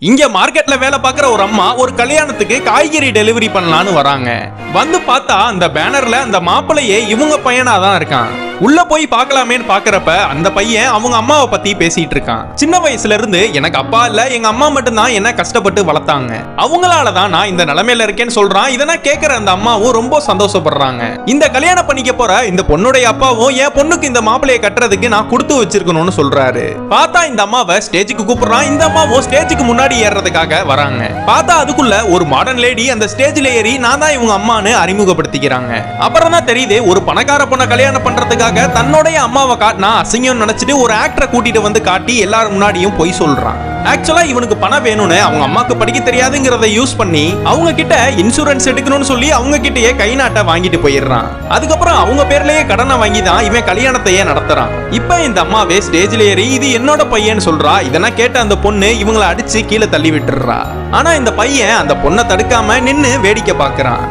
இங்க மார்க்கெட்ல வேலை பார்க்குற ஒரு அம்மா ஒரு கல்யாணத்துக்கு காய்கறி டெலிவரி பண்ணலான்னு வராங்க. வந்து பார்த்தா அந்த பேனர்ல அந்த மாப்பிள்ளையே இவங்க பையனா தான் இருக்கான். உள்ள போய் பார்க்கலாமேன்னு பாக்குறப்ப அந்த பையன் அவங்க அம்மாவை பத்தி பேசிட்டு இருக்கான். சின்ன வயசுல இருந்து எனக்கு அப்பா இல்ல, எங்க அம்மா மட்டும்தான் என்ன கஷ்டப்பட்டு வளர்த்தாங்க, அவங்களாலதான் நான் இந்த நிலைமையில இருக்கேன்னு சொல்றான். இதெல்லாம் கேட்கிற அந்த அம்மாவும் ரொம்ப சந்தோஷப்படுறாங்க. இந்த கல்யாணம் பண்ணிக்க போற இந்த பொண்ணுடைய அப்பாவும் என் பொண்ணுக்கு இந்த மாப்பிள்ளையை கட்டுறதுக்கு நான் கொடுத்து வச்சிருக்கணும்னு சொல்றாரு. பார்த்தா இந்த அம்மாவை ஸ்டேஜுக்கு கூப்பிடுறான். இந்த அம்மாவும் ஸ்டேஜுக்கு முன்னாடி ஏறதுக்காக வராங்க. பார்த்தா அதுக்குள்ள ஒரு மாடர்ன் லேடி அந்த ஸ்டேஜ்ல ஏறி நான் தான் இவங்க அம்மான்னு அறிமுகப்படுத்திக்கிறாங்க. அப்புறம் தான் தெரியுது ஒரு பணக்கார பொண்ணை கல்யாணம் பண்றதுக்காக தன்னுடைய அம்மாவை காட்டினா அசிங்கம் நினைச்சிட்டு ஒரு ஆக்டரை கூட்டிட்டு வந்து காட்டி எல்லாரும் முன்னாடியும் போய் சொல்றான். ஆக்சுவலா இவனுக்கு பணம் வேணும்னு அவங்க அம்மாக்கு படிக்க தெரியாதுங்கிறத யூஸ் பண்ணி அவங்க கிட்ட இன்சூரன்ஸ் எடுக்கணும்னு சொல்லி அவங்க கிட்டயே கை நாட்டை வாங்கிட்டு போயிடுறான். அதுக்கப்புறம் அவங்க பேர்லயே கடனை வாங்கி தான் இவன் கல்யாணத்தையே நடத்துறான். இப்ப இந்த அம்மாவே ஸ்டேஜ்ல ஏறி இது என்னோட பையன் சொல்றா. இதெல்லாம் கேட்ட அந்த பொண்ணு இவங்களை அடிச்சு கீழே தள்ளி விட்டுறா. ஆனா இந்த பையன் அந்த பொண்ணை தடுக்காம நின்னு வேடிக்கை பார்க்கறான்.